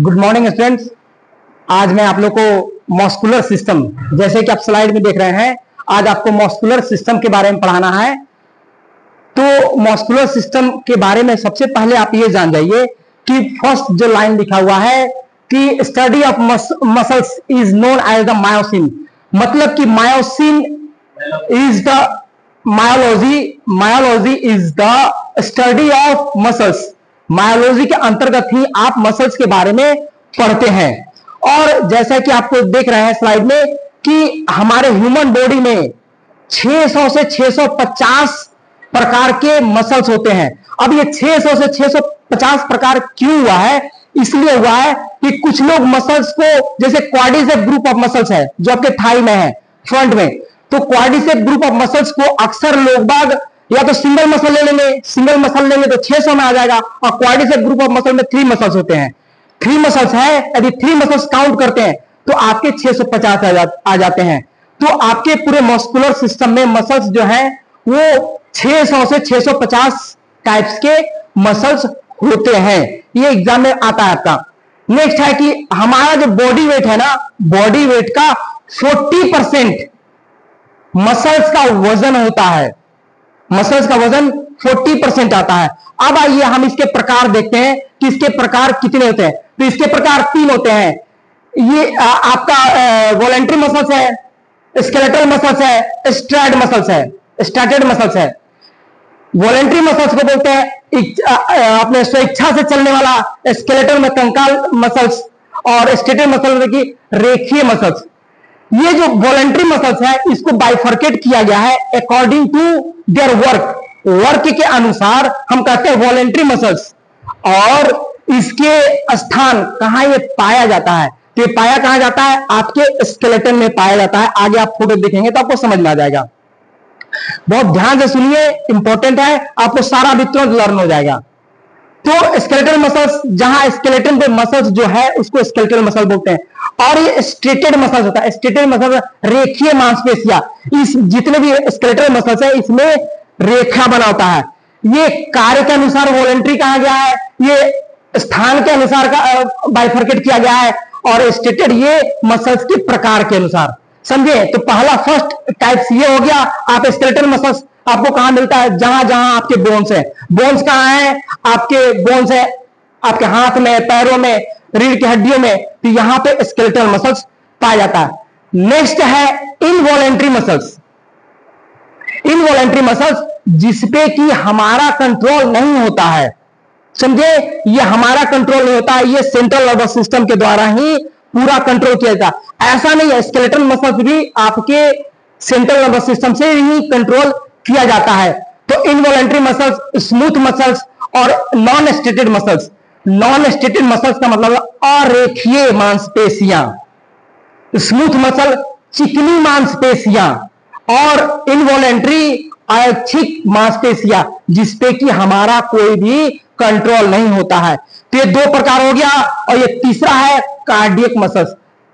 Good morning students. आज मैं आप लोग को मस्कुलर सिस्टम, जैसे कि आप स्लाइड में देख रहे हैं, आज आपको मस्कुलर सिस्टम के बारे में पढ़ाना है। तो मस्कुलर सिस्टम के बारे में सबसे पहले आप ये जान जाइए कि फर्स्ट जो लाइन लिखा हुआ है कि study of muscles is known as the myosin, मतलब कि myosin is the myology is the study of muscles. Myology के अंतर्गत ही आप मसल्स के बारे में पढ़ते हैं। और जैसा कि आपको देख रहे हैं स्लाइड में कि हमारे ह्यूमन बॉडी में 600 से 650 प्रकार के मसल्स होते हैं। अब ये 600 से 650 प्रकार क्यों हुआ है? इसलिए हुआ है कि कुछ लोग मसल्स को, जैसे क्वाड्रिसेप ग्रुप ऑफ मसल्स है जो आपके थाई में है, फ्रंट में, तो क्वाड्रिसेप ग्रुप ऑफ मसल्स को अक्सर लोग बाग या तो सिंगल मसल ले लेंगे, सिंगल मसल लेंगे तो 600 में आ जाएगा। और क्वाड्रिसेप ग्रुप ऑफ मसल में 3 मसल्स होते हैं, 3 मसल्स है, यदि 3 मसल्स काउंट करते हैं तो आपके 650 आ जाते हैं। तो आपके पूरे मस्कुलर सिस्टम में मसल्स जो है वो 600 से 650 टाइप्स के मसल्स होते हैं। ये एग्जाम में आता है आपका। नेक्स्ट है कि हमारा जो बॉडी वेट है ना, बॉडी वेट का 40% मसल्स का वजन होता है। मसल्स का वजन 40% आता है। अब आइए हम इसके प्रकार देखते हैं कि इसके प्रकार कितने होते हैं। तो इसके प्रकार 3 होते हैं। ये आपका वॉलेंट्री मसल्स है, स्केलेटल मसल्स है, स्ट्रैड मसल्स है, स्ट्रैटेड मसल्स है। वॉलेंट्री मसल्स को बोलते हैं अपने स्वेच्छा से चलने वाला, स्केलेटल में कंकाल मसल्स, और स्ट्रेटेड मसल की रेखीय मसल्स। ये जो वॉलेंट्री मसल्स है इसको बाइफर्केट किया गया है अकॉर्डिंग टू देयर वर्क के अनुसार हम कहते हैं वॉलेंट्री मसल्स। और इसके स्थान कहां ये पाया जाता है? तो ये पाया कहां जाता है? आपके स्केलेटन में पाया जाता है। आगे आप फोटो देखेंगे तो आपको समझ में आ जाएगा। बहुत ध्यान से सुनिए, इंपॉर्टेंट है, आपको सारा भी तुरंत लर्न हो जाएगा। तो स्केलेटल मसल्स, जहां स्केलेटन पे मसल्स जो है उसको स्केलेटल मसल बोलते हैं। और ये स्ट्रेटेड मसल्स होता है। स्ट्रेटेड मसल रेखीय मांसपेशियां, इस जितने भी स्केलेटल मसल्स है इसमें रेखा बना होता है। ये कार्य के अनुसार वॉलेंट्री कहा गया है, ये स्थान के अनुसार का बाइफर्केट किया गया है, और स्ट्रेटेड ये मसल्स के प्रकार के अनुसार। समझे? तो पहला फर्स्ट टाइप्स ये हो गया। आप स्केलेटल मसल्स आपको कहां मिलता है? जहां जहां आपके बोन्स है। बोन्स कहां है? आपके बोन्स है आपके हाथ में, पैरों में, रीढ़ की हड्डियों में, तो यहां पे स्केलेटल मसल्स पाया जाता है। नेक्स्ट है इनवॉलेंट्री मसल्स। इनवॉलेंट्री मसल्स जिसपे कि हमारा कंट्रोल नहीं होता है। समझे? ये हमारा कंट्रोल नहीं होता है, ये सेंट्रल नर्वस सिस्टम के द्वारा ही पूरा कंट्रोल किया जाता है। ऐसा नहीं है, स्केलेटल मसल्स भी आपके सेंट्रल नर्वस सिस्टम से ही कंट्रोल किया जाता है। तो इनवॉलेंट्री मसल्स, स्मूथ मसल्स और non striated muscles. Non striated muscles का मतलब अरेखीय मांसपेशियां, स्मूथ मसल चिकनी मांसपेशियां, और इनवॉलेंट्री ऐच्छिक मांसपेशियां जिसपे कि हमारा कोई भी कंट्रोल नहीं होता है। तो ये 2 प्रकार हो गया। और ये तीसरा है कार्डियक मसल्स।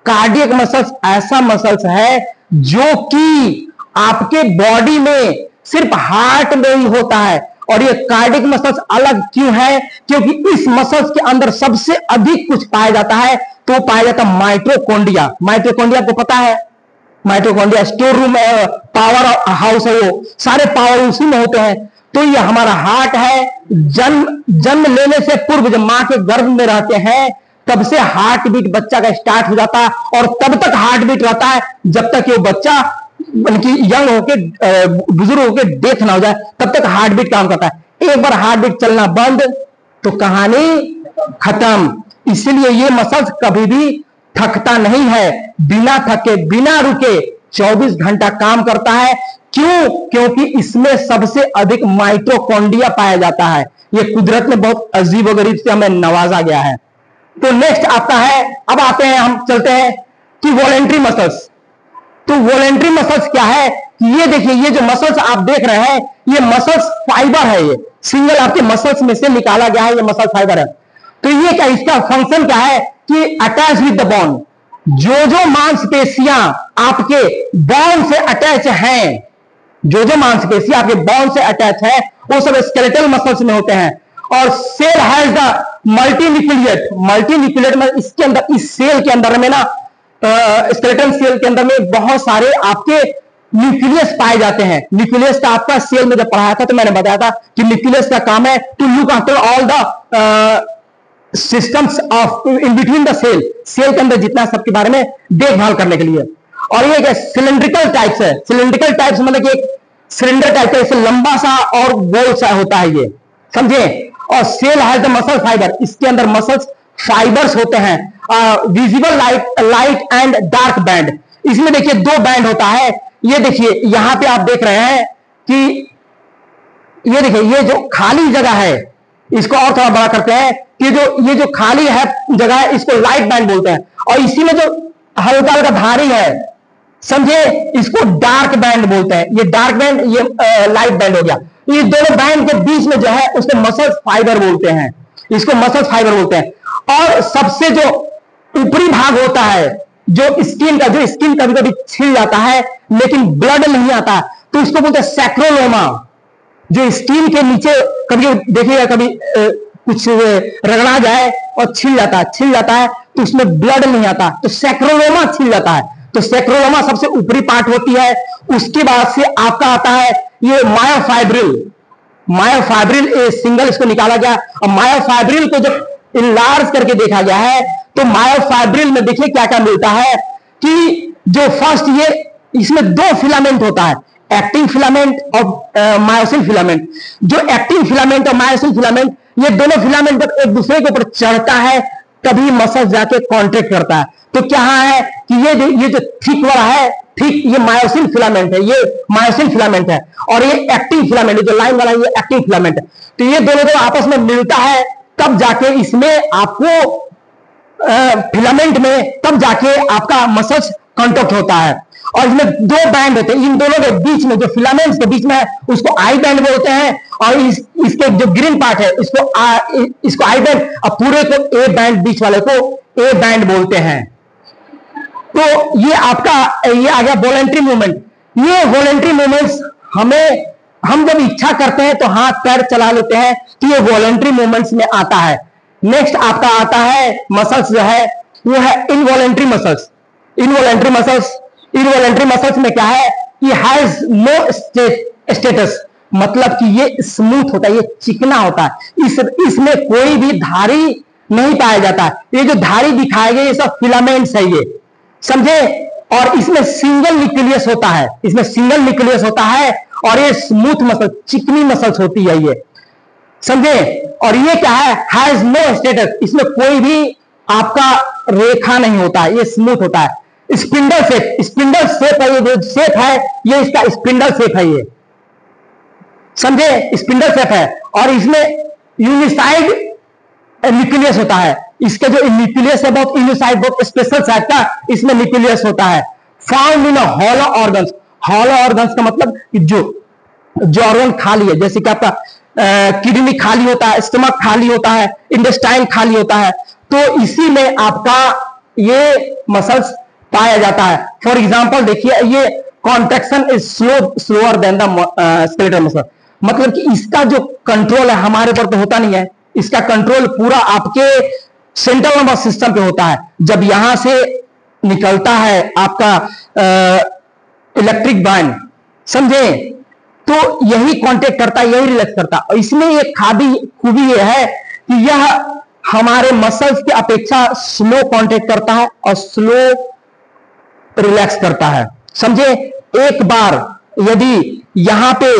कार्डियक मसल्स ऐसा मसल्स है जो कि आपके बॉडी में सिर्फ हार्ट में ही होता है। और ये कार्डियक मसल्स अलग क्यों है? क्योंकि इस मसल्स के अंदर सबसे अधिक कुछ पाया जाता है, तो पाया जाता है माइटोकॉन्ड्रिया। माइटोकॉन्ड्रिया को पता है? Mitochondria store room, power house है, वो सारे पावर उसी में होते हैं। तो ये हमारा हार्ट है। जन्म लेने से पूर्व जब मां के गर्भ में रहते हैं तब से हार्ट बीट बच्चा का स्टार्ट हो जाता है, और तब तक हार्ट बीट रहता है जब तक ये बच्चा बल्कि यंग होके, बुजुर्ग होके डेथ ना हो जाए, तब तक हार्ट बीट काम करता है। एक बार हार्ट बीट चलना बंद तो कहानी खत्म। इसलिए ये मसल्स कभी भी थकता नहीं है, बिना थके, बिना रुके 24 घंटा काम करता है। क्यों? क्योंकि इसमें सबसे अधिक माइटोकॉन्ड्रिया पाया जाता है। ये कुदरत ने बहुत अजीबोगरीब से हमें नवाजा गया है। तो नेक्स्ट आपका है, अब आते हैं, हम चलते हैं कि वॉलेंट्री मसल्स। तो वॉलेंट्री मसल्स क्या है? ये देखिए, ये जो मसल्स आप देख रहे हैं ये मसल्स फाइबर है। ये सिंगल आपके मसल्स में से निकाला गया है, ये मसल फाइबर है। तो ये क्या, इसका फंक्शन क्या है कि अटैच विद द बोन। जो मांसपेशियां आपके बोन से अटैच हैं, जो मांसपेशियां आपके बोन से अटैच है, वो सब स्केलेटल मसल्स में होते हैं। और सेल हैज द मल्टीन्यूक्लिएट। मल्टीन्यूक्लिएट में इसके अंदर, इस सेल के अंदर में ना, स्केलेटन सेल के अंदर में बहुत सारे आपके न्यूक्लियस पाए जाते हैं। न्यूक्लियस का आपका सेल में जब पढ़ाया था तो मैंने बताया था कि न्यूक्लियस का काम है to look after all the systems of in between the cell. Cell के अंदर जितना सबके बारे में देखभाल करने के लिए। और ये सिलिंड्रिकल टाइप्स है। सिलिंड्रिकल टाइप्स मतलब कि एक सिलेंडर टाइप का, ऐसे लंबा सा और गोल सा होता है ये, समझे। और cell has the muscle fibre, इसके अंदर मसल्स फाइबर्स होते हैं। Visible light and dark band, इसमें देखिए दो बैंड होता है। ये देखिए यहां पे आप देख रहे हैं कि ये देखिए ये जो खाली जगह है, इसको और थोड़ा बड़ा करते हैं कि ये जो खाली है जगह है, इसको लाइट बैंड बोलते हैं। और इसी में जो हल्का हल्का भारी है, समझे, इसको डार्क बैंड बोलते हैं। ये डार्क बैंड, ये लाइट बैंड हो गया। ये दोनों बैंड के बीच में जो है उसको मसल फाइबर बोलते हैं, इसको मसल फाइबर बोलते हैं। और सबसे जो ऊपरी भाग होता है, जो स्किन का, जो स्किन कभी कभी छिल जाता है लेकिन ब्लड नहीं आता, तो इसको बोलते हैं सैक्रोलोमा। जो स्किन के नीचे कभी देखिएगा, कभी कुछ रगड़ा जाए और छिल जाता है तो उसमें ब्लड नहीं आता, तो सैक्रोलोमा छिल जाता है। तो सैक्रोलोमा सबसे ऊपरी पार्ट होती है। उसके बाद से आपका आता है ये मायोफाइब्रिल। मायोफाइब्रिल सिंगल इसको निकाला गया। और मायोफाइब्रिल को जब इनलार्ज करके देखा गया है तो मायोफाइब्रिल में देखिए क्या क्या मिलता है कि जो फर्स्ट, ये इसमें दो फिलामेंट होता है, एक्टिन फिलामेंट और मायोसिन फिलामेंट। जो एक्टिन फिलामेंट और मायोसिन फिलामेंट, ये दोनों फिलामेंट जब एक दूसरे के ऊपर चढ़ता है तभी मसल जाके कॉन्ट्रैक्ट करता है। तो क्या है कि ये जो थिक वाला है, ठीक, ये मायोसिन फिलामेंट है, ये मायोसिन फिलामेंट है। और ये एक्टिन फिलामेंट, जो लाइन वाला ये एक्टिन फिलामेंट है। तो ये दोनों जब आपस में मिलता है तब जाके इसमें आपको फिलामेंट में, तब जाके आपका मसल्स कॉन्ट्रैक्ट होता है। और इसमें दो बैंड होते हैं, इन दोनों के बीच में, जो फिलामेंट्स के बीच में है उसको आई बैंड बोलते हैं। और इसके जो ग्रीन पार्ट है इसको आई बैंड, और पूरे को ए बैंड, बीच वाले को ए बैंड बोलते हैं। तो ये आपका ये आ गया वॉलेंट्री मूवमेंट। ये वॉलेंट्री मूवमेंट्स हम जब इच्छा करते हैं तो हाथ पैर चला लेते हैं, तो ये वॉलेंट्री मूवमेंट्स में आता है। नेक्स्ट आपका आता है मसल्स जो है वो है इनवॉलेंट्री मसल्स। इनवॉलेंट्री मसल्स में क्या है, ये हैज नो स्टेटस, मतलब कि ये स्मूथ होता है, ये चिकना होता है। इसमें कोई भी धारी नहीं पाया जाता। ये जो धारी दिखाए गए ये सब फिलामेंट्स है, ये समझे। और इसमें सिंगल न्यूक्लियस होता है, इसमें सिंगल न्यूक्लियस होता है। और ये स्मूथ मसल, चिकनी मसल्स होती है ये, समझे। और ये क्या है, हैज नो स्टेटस, इसमें कोई भी आपका रेखा नहीं होता है, ये स्मूथ होता है। स्पिंडल शेप है, ये जो शेप है ये इसका स्पिंडल शेप है, ये समझे, स्पिंडल शेप है। और इसमें यूनिसाइड न्यूक्लियस होता है। इसके जो न्यूक्लियस है बहुत यूनिसाइड, बहुत स्पेशल साइड का इसमें न्यूक्लियस होता है। Found in hollow organs. Hollow organs का मतलब जो ऑर्गन खाली है, जैसे कि आपका किडनी खाली होता है, स्टमक खाली होता है, इंटेस्टाइन खाली होता है, तो इसी में आपका ये मसल्स पाया जाता है। फॉर एग्जांपल देखिए, ये contraction is slower then the skeletal muscle, मतलब कि इसका जो कंट्रोल है हमारे ऊपर तो होता नहीं है, इसका कंट्रोल पूरा आपके सेंट्रल नर्वस सिस्टम पे होता है। जब यहां से निकलता है आपका इलेक्ट्रिक बैंड, समझे, तो यही कांटेक्ट करता है, यही रिलैक्स करता है। और इसमें एक खूबी ये है कि यह हमारे मसल्स की अपेक्षा स्लो कांटेक्ट करता है और स्लो रिलैक्स करता है, समझे। एक बार यदि यहां पे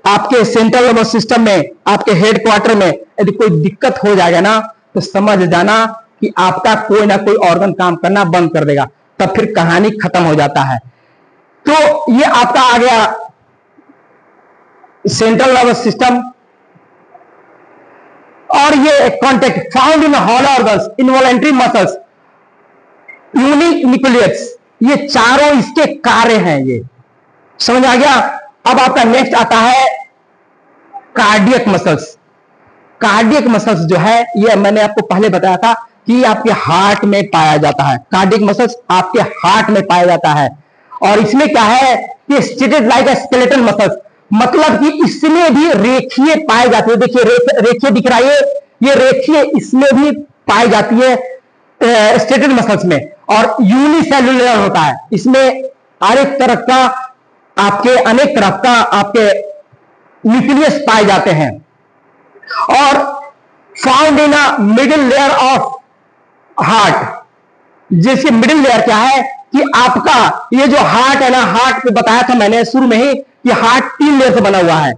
आपके सेंट्रल नर्वस सिस्टम में, आपके हेड क्वार्टर में यदि कोई दिक्कत हो जाएगा ना, तो समझ जाना कि आपका कोई ना कोई ऑर्गन काम करना बंद कर देगा, तब फिर कहानी खत्म हो जाता है। तो ये आपका आ गया सेंट्रल नर्वस सिस्टम। और ये contact found in hollow organs, involuntary muscles, unique nucleus, ये चारों इसके कार्य हैं, ये समझ आ गया। अब आपका नेक्स्ट आता है कार्डियक मसल्स। कार्डियक मसल्स जो है ये मैंने आपको पहले बताया था कि आपके हार्ट में पाया जाता है। कार्डियक मसल्स आपके हार्ट में पाया जाता है। और इसमें क्या है कि stated like a skeleton muscles, मतलब कि इसमें भी रेखीय पाई जाती है। देखिए रेखीय दिख रहा है, ये रेखीय इसमें भी पाई जाती है स्टेटेड मसल्स में, और यूनिसेलुलर होता है। इसमें अनेक तरह का आपके न्यूक्लियस पाए जाते हैं, और found in a middle layer of heart. जैसे मिडिल लेयर क्या है कि आपका ये जो हार्ट है ना, हार्ट पे बताया था मैंने शुरू में ही कि हार्ट 3 लेयर से बना हुआ है।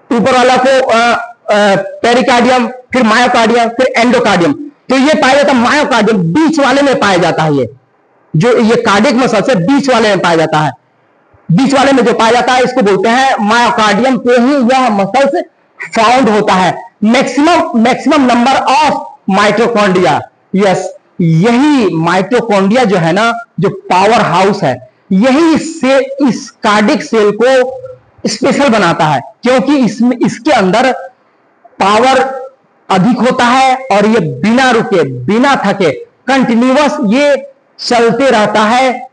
ऊपर वाला को पेरिकार्डियम, फिर मायोकार्डियम, फिर एंडोकार्डियम। तो ये पाया जाता है मायोकार्डियम, बीच वाले में पाया जाता है। ये जो ये कार्डियक मसल्स है बीच वाले में पाया जाता है। बीच वाले में जो पाया जाता है इसको बोलते हैं मायोकार्डियम पे ही यह मसल्स फाउंड होता है। Maximum number of mitochondria, yes, यही माइटोकॉन्ड्रिया जो है ना, जो पावर हाउस है, यही से इस कार्डिक सेल को स्पेशल बनाता है, क्योंकि इसके अंदर पावर अधिक होता है, और ये बिना रुके बिना थके कंटिन्यूअस ये चलते रहता है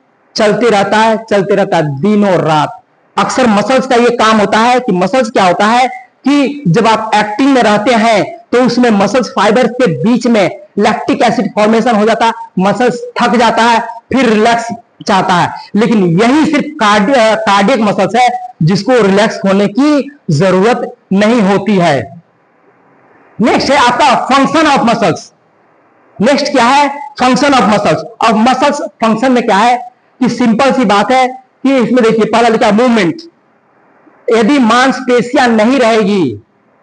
दिनों रात। अक्सर मसल्स का ये काम होता है कि मसल्स क्या होता है कि जब आप एक्टिंग में रहते हैं तो उसमें मसल्स फाइबर के बीच में लैक्टिक एसिड फॉर्मेशन हो जाता है, मसल्स थक जाता है, फिर रिलैक्स चाहता है। लेकिन यही सिर्फ कार्डियक मसल्स है जिसको रिलैक्स होने की जरूरत नहीं होती है। नेक्स्ट है आपका फंक्शन ऑफ मसल्स। नेक्स्ट क्या है? Function of muscles. अब मसल्स फंक्शन में क्या है कि सिंपल सी बात है कि इसमें देखिए पहला लिखा मूवमेंट। यदि मांसपेशियां नहीं रहेगी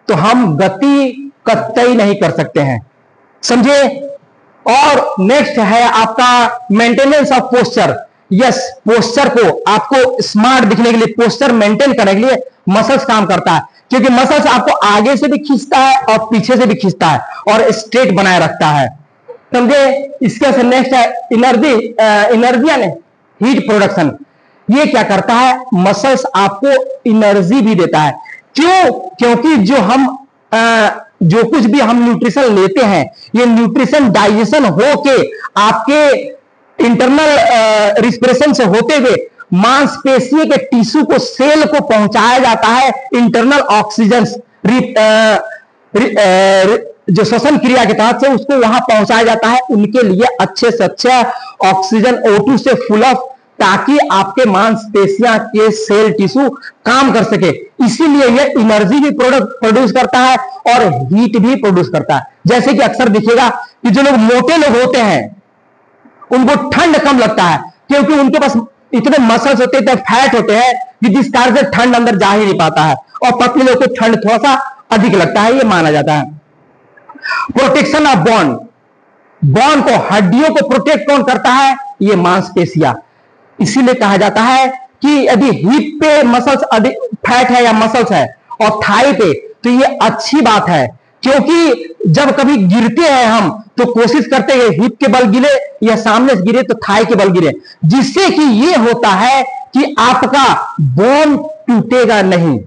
तो हम गति कतई नहीं कर सकते हैं, समझे। और नेक्स्ट है आपका maintenance of posture. Yes, posture को आपको स्मार्ट दिखने के लिए, पोस्चर मेंटेन करने के लिए मसल्स काम करता है, क्योंकि मसल्स आपको आगे से भी खींचता है और पीछे से भी खींचता है और स्ट्रेट बनाए रखता है, समझे। इसके नेक्स्ट है एनर्जी यानी हीट प्रोडक्शन। ये क्या करता है? मसल्स आपको एनर्जी भी देता है। क्यों? क्योंकि जो कुछ भी हम न्यूट्रिशन लेते हैं, ये न्यूट्रिशन डाइजेशन होके आपके इंटरनल रिस्पिरेशन से होते हुए मांसपेशी के टिश्यू को, सेल को पहुंचाया जाता है इंटरनल ऑक्सीजन, जो श्वसन क्रिया के तहत से उसको वहां पहुंचाया जाता है। उनके लिए अच्छे से अच्छा ऑक्सीजन O2 से फुल ऑफ, ताकि आपके मांसपेशियां के सेल टिश्यू काम कर सके। इसीलिए ये एनर्जी भी प्रोड्यूस करता है और हीट भी प्रोड्यूस करता है। जैसे कि अक्सर दिखेगा कि जो लोग मोटे लोग होते हैं उनको ठंड कम लगता है, क्योंकि उनके पास इतने मसल्स होते हैं, फैट होते हैं कि जिस कारण से ठंड अंदर जा ही नहीं पाता है, और पतले लोग को ठंड थोड़ा सा अधिक लगता है, ये माना जाता है। Protection of bone. बोन को, हड्डियों को प्रोटेक्ट कौन करता है? ये मांसपेशियां। इसीलिए कहा जाता है कि यदि हिप पे मसल्स अधिक फैट है या मसल्स है और थाई पे, तो ये अच्छी बात है, क्योंकि जब कभी गिरते हैं हम तो कोशिश करते हैं हिप के बल गिरे या सामने से गिरे तो थाई के बल गिरे, जिससे कि ये होता है कि आपका बोन टूटेगा नहीं,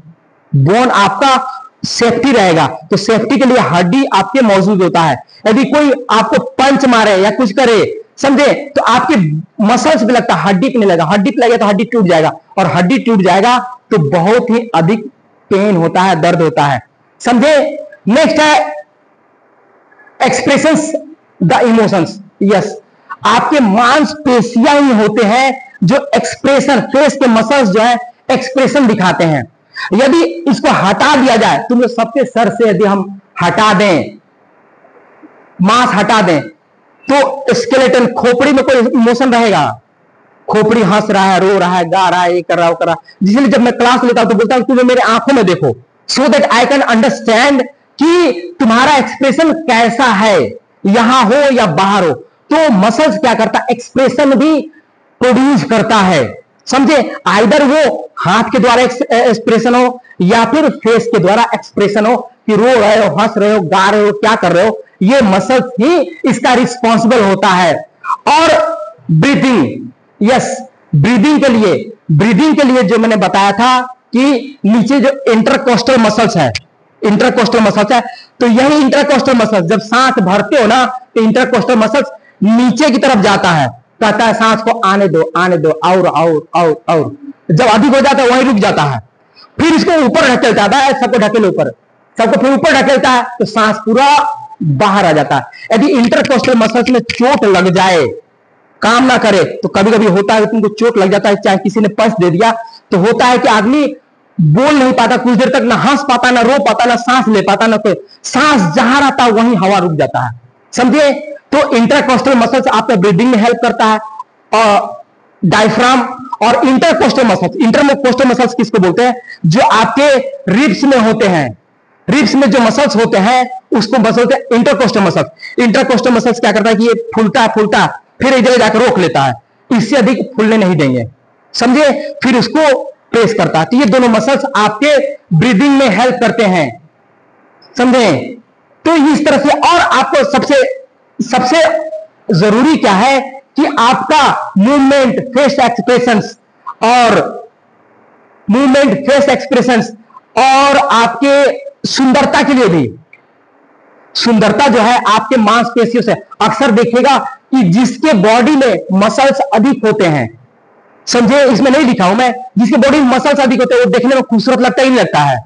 बोन आपका सेफ्टी रहेगा। तो सेफ्टी के लिए हड्डी आपके मौजूद होता है। यदि कोई आपको पंच मारे या कुछ करे, समझे, तो आपके मसल्स पे लगता है, हड्डी पे नहीं लगा। हड्डी पे लगेगा तो हड्डी टूट जाएगा, और हड्डी टूट जाएगा तो बहुत ही अधिक पेन होता है, दर्द होता है, समझे। नेक्स्ट है एक्सप्रेशंस द इमोशंस। यस, आपके मांसपेशियां ही होते हैं जो एक्सप्रेशन, फेस के मसल्स जो है एक्सप्रेशन दिखाते हैं। यदि इसको हटा दिया जाए, तो सबके सर से यदि हम हटा दें, मांस हटा दें, तो स्केलेटन, खोपड़ी में कोई इमोशन रहेगा? खोपड़ी हंस रहा है, रो रहा है, गा रहा है, ये कर रहा है, वो कर रहा है। जिसलिए जब मैं क्लास लेता हूं तो बोलता हूं तुम्हें मेरे आंखों में देखो, so that I can understand कि तुम्हारा एक्सप्रेशन कैसा है, यहां हो या बाहर हो। तो मसल्स क्या करता है? एक्सप्रेशन भी प्रोड्यूस करता है, समझे। आइदर वो हाथ के द्वारा एक्सप्रेशन हो या फिर फेस के द्वारा एक्सप्रेशन हो, कि रो रहे हो, हंस रहे हो, गा रहे हो, क्या कर रहे हो, ये मसल्स ही इसका रिस्पॉन्सिबल होता है। और ब्रीदिंग, यस, ब्रीदिंग के लिए जो मैंने बताया था कि नीचे जो इंटरकोस्टल मसल्स है, तो यही इंटरकोस्टल मसल्स, जब सांस भरते हो ना तो इंटरकोस्टल मसल्स नीचे की तरफ जाता है, कहता है सांस को आने दो, और जब अधिक हो जाता है वहीं रुक जाता है। फिर इसको ऊपर ढकेलता है, सबको ढकेले ऊपर, सबको फिर ऊपर ढकेलता है, तो सांस पूरा बाहर आ जाता है। यदि इंटरकोस्टल मसल्स में चोट लग जाए, काम ना करे, तो कभी कभी होता है तुमको चोट लग जाता है, चाहे किसी ने पंच दे दिया, तो होता है कि आदमी बोल नहीं पाता कुछ देर तक, ना हंस पाता, ना रो पाता, ना सांस ले पाता, ना कोई सांस जहां रहता है वहीं हवा रुक जाता है, समझे। तो इंटरकोस्टल मसल्स आपका ब्रीदिंग में हेल्प करता है, और डायफ्राम और इंटरकोस्टल मसल्स, इंटरकोस्टल मसल्स किसको बोलते हैं, जो आपके रिब्स में होते हैं, रिब्स में जो मसल्स होते हैं उसको बोलते हैं इंटरकोस्टल मसल्स। इंटरकोस्टल मसल्स क्या करता है कि ये फूलता फिर इधर जाकर रोक लेता है, इससे अधिक फूलने नहीं देंगे, समझे, फिर उसको प्रेस करता है। तो ये दोनों मसल्स आपके ब्रीदिंग में हेल्प करते हैं, समझे। तो इस तरह से, और आपको सबसे जरूरी क्या है कि आपका मूवमेंट, फेस एक्सप्रेशंस और आपके सुंदरता के लिए भी, सुंदरता जो है आपके मांसपेशियों से, अक्सर देखिएगा कि जिसके बॉडी में मसल्स अधिक होते हैं, समझे, इसमें नहीं लिखा हूं मैं, जिसके बॉडी में मसल्स अधिक होते हैं वो देखने में खूबसूरत लगता ही नहीं लगता है।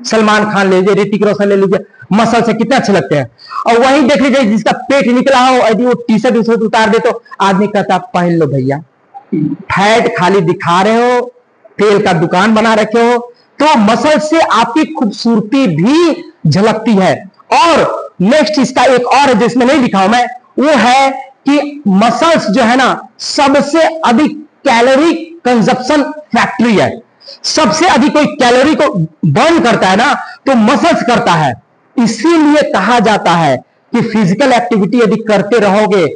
सलमान खान ले लीजिए, ऋतिक रोशन ले लीजिए, मसल से कितने अच्छे लगते हैं। और वहीं देख लीजिए जिसका पेट निकला हो, यदि वो टी शर्ट उतार दे तो आदमी कहता पहन लो भैया, फैट खाली दिखा रहे हो, तेल का दुकान बना रखे हो। तो मसल से आपकी खूबसूरती भी झलकती है। और नेक्स्ट इसका एक और है जिसमें नहीं लिखा हूं मैं, वो है कि मसल्स जो है ना सबसे अधिक कैलोरी कंजप्शन फैक्ट्री है। सबसे अधिक कोई कैलोरी को बर्न करता है ना तो मसल्स करता है। इसीलिए कहा जाता है कि फिजिकल एक्टिविटी यदि करते रहोगे,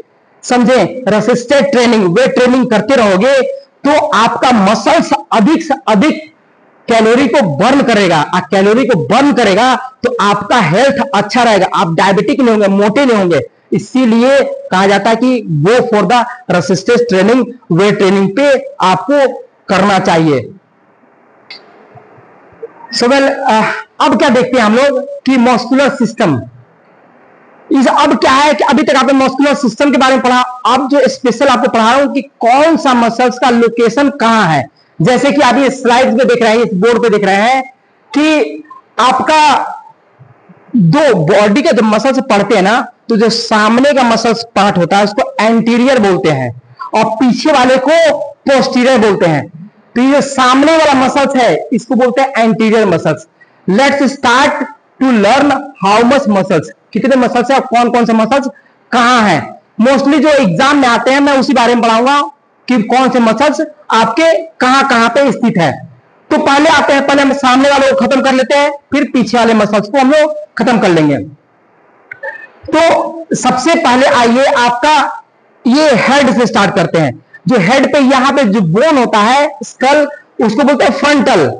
समझे, रेसिस्टेंट ट्रेनिंग, वेट ट्रेनिंग करते रहोगे, तो आपका मसल्स अधिक से अधिक कैलोरी को बर्न करेगा। आप कैलोरी को बर्न करेगा तो आपका हेल्थ अच्छा रहेगा, आप डायबिटिक नहीं होंगे, मोटे नहीं होंगे। इसीलिए कहा जाता है कि go for the resistance training, weight training पे आपको करना चाहिए। सो वेल, अब क्या देखते हैं हम लोग कि मस्कुलर सिस्टम, अब क्या है कि अभी तक आपने मस्कुलर सिस्टम के बारे में पढ़ा, अब जो स्पेशल आपको पढ़ा रहा हूं कि कौन सा मसल्स का लोकेशन कहां है। जैसे कि आप ये स्लाइड्स में देख रहे हैं, इस बोर्ड पे देख रहे हैं कि आपका दो बॉडी के जब मसल्स पढ़ते हैं ना, तो जो सामने का मसल्स पार्ट होता है उसको एंटीरियर बोलते हैं और पीछे वाले को पोस्टीरियर बोलते हैं। तो ये सामने वाला मसल्स है इसको बोलते हैं anterior muscles. Let's start to learn how much muscles, कितने मसल्स है और कौन कौन से मसल्स कहां है। मोस्टली जो एग्जाम में आते हैं मैं उसी बारे में पढ़ाऊंगा कि कौन से मसल्स आपके कहां कहां पे स्थित है। तो पहले आते हैं, पहले हम सामने वाले को खत्म कर लेते हैं, फिर पीछे वाले मसल्स को हम लोग खत्म कर लेंगे। तो सबसे पहले आइए आपका ये हेड से स्टार्ट करते हैं। जो हेड पे यहां पे जो बोन होता है स्कल, उसको बोलते हैं फ्रंटल,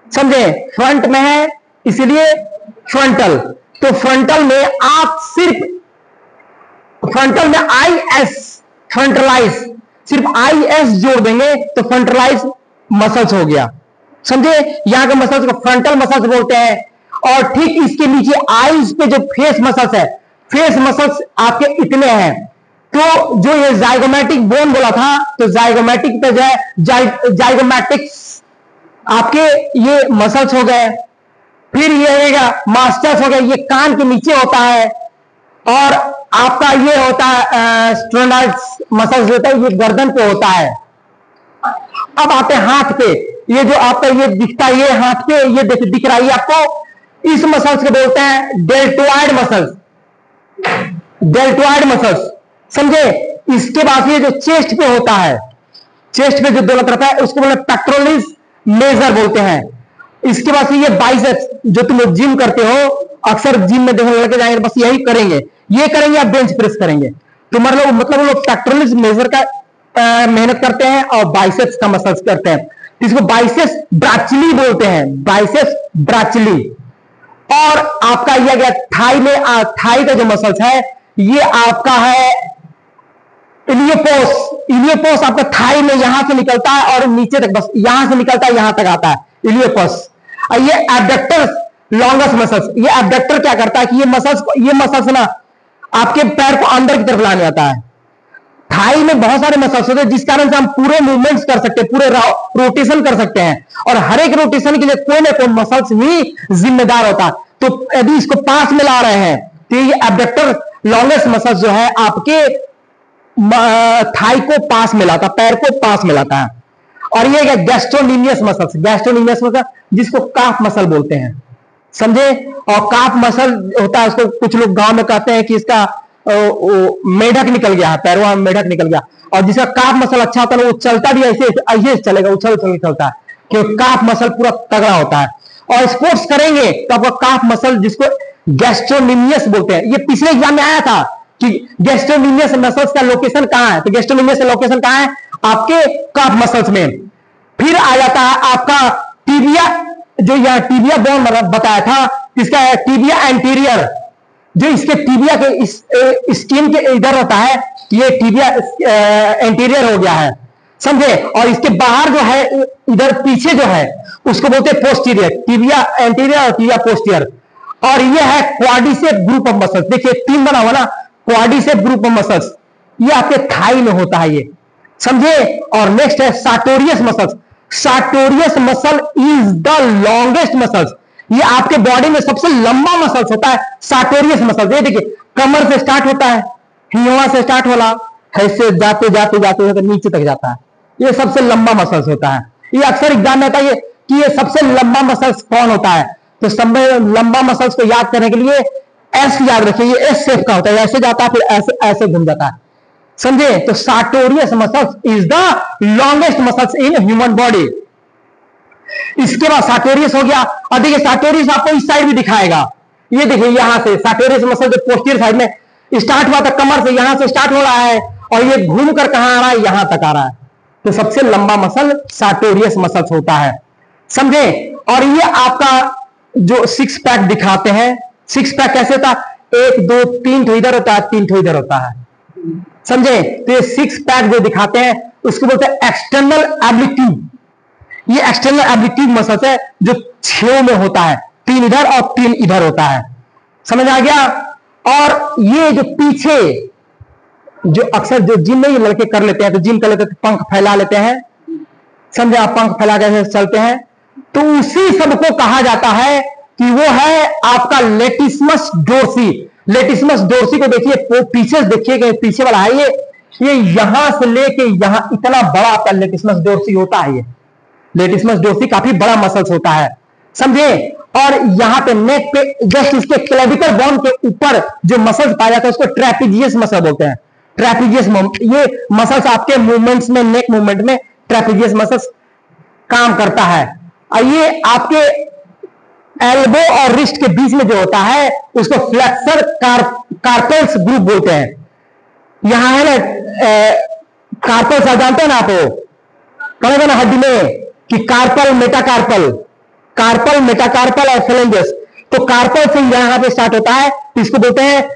समझे, फ्रंट में है इसलिए फ्रंटल। तो फ्रंटल में आप सिर्फ फ्रंटल में IS, फ्रंटलाइज, सिर्फ IS जोड़ देंगे तो फ्रंटलाइज मसल्स हो गया, समझे। यहां के मसल्स को फ्रंटल मसल्स बोलते हैं। और ठीक इसके नीचे आईज पे जो फेस मसल्स है, फेस मसल्स आपके इतने हैं। तो जो ये जाइगोमैटिक बोन बोला था, तो जाइगोमैटिक पे जो है जाइगोमैटिक्स आपके ये मसल्स हो गए। फिर ये रहेगा मास्टर्स हो गया, ये कान के नीचे होता है। और आपका ये होता है स्ट्रोनाइड्स मसल्स होता है, ये गर्दन पे होता है। अब आते हैं हाथ पे, ये जो आपका ये दिखता है, ये हाथ पे ये दिख रहा है आपको, इस मसल्स को बोलते हैं डेल्टोइड मसल्स, डेल्टोइड मसल्स, समझे। इसके बाद ये जो चेस्ट पे होता है, चेस्ट पे जो दौलत रहता है उसको बोलते हैं पेक्टोरलिस मेजर बोलते हैं। इसके बाद ये बाइसेप्स, जो तुम लोग जिम करते हो, अक्सर जिम में देखो लड़के जाएंगे बस यही करेंगे, ये करेंगे या बेंच प्रेस करेंगे। तो मतलब वो लोग पेक्टोरलिस मेजर का मेहनत करते हैं और बाइसेप्स का मसल्स करते हैं। इसको बाइसेप्स ब्राचिली बोलते हैं, बाइसेप्स ब्राचिली। और आपका यह गया थाई में, थाई का जो मसल्स है ये आपका है इलियोपोस। इलियोपोस आपका थाई में यहां से निकलता है और नीचे तक, बस यहां से निकलता है यहां तक आता है इलियोपोस। और ये एब्डक्टर लॉन्गेस्ट मसल्स, ये एब्डक्टर क्या करता है कि ये मसल्स ना आपके पैर को अंदर की तरफ लाने आता है। थाई में बहुत सारे मसल्स होते हैं जिस कारण से हम पूरे मूवमेंट्स कर सकते हैं, पूरे रोटेशन कर सकते हैं, और हर एक रोटेशन के लिए कोई ना कोई मसल्स ही जिम्मेदार होता है। तो यदि इसको पास में ला रहे हैं तो ये एब्डक्टर लॉन्गेस्ट मसल्स जो है आपके थाई को पास में लाता, पैर को पास में लाता है। और ये गैस्ट्रोनीमियस मसल्स, गैस्ट्रोनीमियस मसल जिसको काफ मसल बोलते हैं, समझे। और काफ मसल होता है, उसको कुछ लोग गांव में कहते हैं कि इसका मेढक निकल गया है, पैरों में मेढक निकल गया। और जिसका काफ मसल अच्छा होता है वो चलता भी ऐसे ऐसे चलेगा, उछल उछल चलता है, क्योंकि काफ मसल पूरा तगड़ा होता है। और स्पोर्ट्स करेंगे तो आपका काफ मसल, जिसको गैस्ट्रोनीमियस बोलते हैं, ये पिछले एग्जाम में आया था कि गैस्ट्रोनीमियस मसल्स का लोकेशन कहां है। तो गैस्ट्रोनीमियस लोकेशन कहां है? आपके काफ मसल्स में। फिर आ जाता है आपका टिबिया, जो यह टिबिया बोन बताया था, इसका टिबिया एंटीरियर, जो इसके टिबिया के स्किन के इधर होता है, ये टिबिया एंटीरियर हो गया है, समझे। और इसके बाहर जो है इधर पीछे जो है उसको बोलते हैं पोस्टीरियर, टिबिया एंटीरियर और टिबिया पोस्टीरियर। और ये है क्वाड्रिसेप ग्रुप ऑफ मसल्स, देखिए 3 बना हुआ ना, क्वाड्रिसेप ग्रुप ऑफ मसल्स, ये आपके थाई में होता है, ये समझे। और नेक्स्ट है sartorius muscles. Sartorius muscle is the longest muscles, ये आपके बॉडी में सबसे लंबा मसल्स होता है सार्टोरियस मसल्स। ये देखिए कमर से स्टार्ट होता है, हियोआ से स्टार्ट होला, ऐसे जाते जाते जाते जाते नीचे तक जाता है, ये सबसे लंबा मसल्स होता है। ये अक्सर एग्जाम में आता है कि ये सबसे लंबा मसल्स कौन होता है। तो सब लंबा मसल्स को याद करने के लिए एस याद रखिए, ये एस शेप का होता है, ऐसे जाता है फिर ऐसे ऐसे घूम जाता है, समझे। तो sartorius muscles is the longest muscles in human body. इसके बाद सार्टोरियस हो गया। और देखिए सार्टोरियस आपको इस साइड भी दिखाएगा, ये देखिए यहां से सार्टोरियस मसल जो पोस्टीरियर साइड में स्टार्ट हुआ था, कमर से यहां से स्टार्ट हो रहा है और ये घूम कर कहां आ रहा है, यहां तक आ रहा है। तो सबसे लंबा मसल सार्टोरियस मसल्स होता है, समझे। और ये आपका जो 6 पैक दिखाते हैं, 6 पैक कैसे होता है? 1 2 3 ठो इधर होता है, 3 ठो इधर होता है, समझे। तो ये 6 पैक जो दिखाते हैं उसको बोलते हैं एक्सटर्नल एब्लिट्यूड। ये एक्सटर्नल एब्लिट्यूड मसल्स है जो 6 में होता है, 3 इधर और 3 इधर होता है, समझ आ गया। और ये जो पीछे जो अक्सर जो जिम में ये लड़के कर लेते हैं, तो जिम कर लेते हैं, पंख फैला लेते हैं, समझे आप, पंख फैला के चलते हैं, तो उसी सबको कहा जाता है कि वो है आपका लेटिस्मस डोर्सी। लेटिस्मस डोर्सी को देखिए, पीछे देखिए, पीछे वाला है ये यहां से लेके यहां इतना बड़ा आपका लेटिस्मस डोर्सी होता है। ये लेटिस्मस डोर्सी काफी बड़ा मसल्स होता है, समझे। और यहां पे नेक पे जस्ट इसके क्लेविकल बोन के ऊपर जो मसल्स पाया जाता है उसको ट्रेपीजियस मसल बोलते हैं। ट्रेपीजियस, ये मसल्स आपके मूवमेंट्स में, नेक मूवमेंट में ट्रेपीजियस मसल्स काम करता है। और ये आपके एल्बो और रिस्ट के बीच में जो होता है उसको फ्लेक्सर कार्पल्स ग्रुप बोलते हैं। यहां है ना कार्पल्स, जानते हैं ना आप, कहेगा ना हड्डी में कि कार्पल, मेटाकार्पल, कार्पल, मेटाकार्पल और फेलेंजस। तो कार्पल से यहां पे स्टार्ट होता है, तो इसको बोलते हैं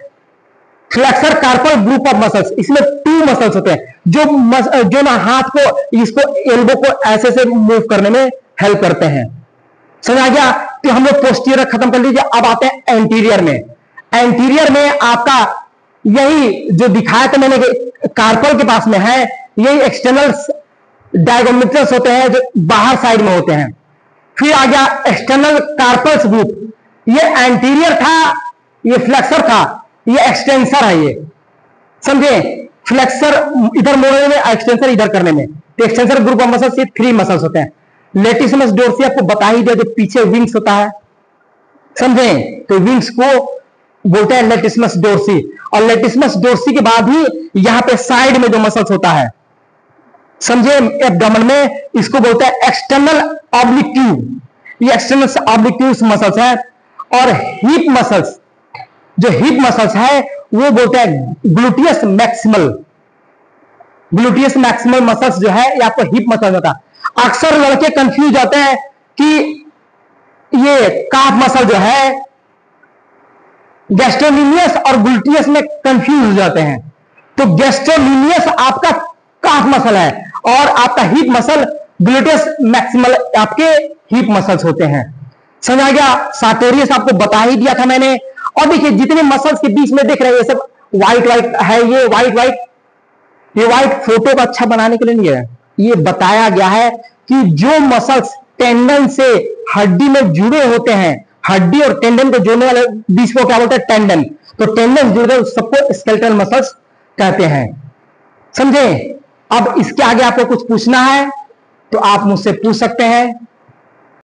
flexor carpal group of muscles. इसमें 2 मसल्स होते हैं जो ना हाथ को, इसको एल्बो को ऐसे से मूव करने में हेल्प करते हैं, समझ आ गया। तो हम लोग पोस्टीरियर खत्म कर लीजिए, अब आते हैं एंटीरियर में। एंटीरियर में आपका यही जो दिखाया था मैंने कार्पल के पास में है, यही एक्सटर्नल डायगोमेट्रस होते हैं जो बाहर साइड में होते हैं। फिर आ गया एक्सटर्नल कार्पल्स ग्रुप, ये एंटीरियर था, ये फ्लेक्सर था, ये एक्सटेंसर है, ये समझे। फ्लेक्सर इधर मोड़ने में, एक्सटेंसर इधर करने में। तो एक्सटेंसर ग्रुप ऑफ मसल्स, ये 3 मसल्स होते हैं। लेटिस्मस डोर्सी आपको बता ही दिया, जो पीछे विंग्स होता है, समझे। तो विंग्स को बोलते हैं लेटिस्मस डोर्सी। और लेटिस्मस डोर्सी के बाद ही यहां पे साइड में जो मसल्स होता है, समझे, एब्डोमेन में, इसको बोलते हैं एक्सटर्नल ऑब्लिक्यूट। ये एक्सटर्नल ऑब्लिक्यूट मसल्स है। और हिप मसल्स, जो हिप मसल्स है वो बोलते हैं gluteus maximal. Gluteus maximal muscles जो है ये आपको हिप मसल्स होता है। अक्सर लड़के कंफ्यूज होते हैं कि ये काफ मसल जो है गैस्ट्रोलीनियस और ग्लूटियस में कंफ्यूज हो जाते हैं। तो गैस्ट्रोलीनियस आपका काफ मसल है और आपका हिप मसल ग्लूटियस मैक्सिमल आपके हिप मसल्स होते हैं, समझ आ गया। सार्टोरियस आपको बता ही दिया था मैंने। और देखिए जितने मसल्स के बीच में देख रहे हैं ये सब व्हाइट व्हाइट है, ये व्हाइट व्हाइट ये व्हाइट फोटो को अच्छा बनाने के लिए नहीं है, ये बताया गया है कि जो मसल्स टेंडन से हड्डी में जुड़े होते हैं, हड्डी और टेंडन को जोड़ने वाले बीच को क्या बोलते हैं, टेंडन। तो टेंडन जुड़ गए, सबको स्केलेटल मसल्स कहते हैं। समझे? अब इसके आगे आपको कुछ पूछना है तो आप मुझसे पूछ सकते हैं।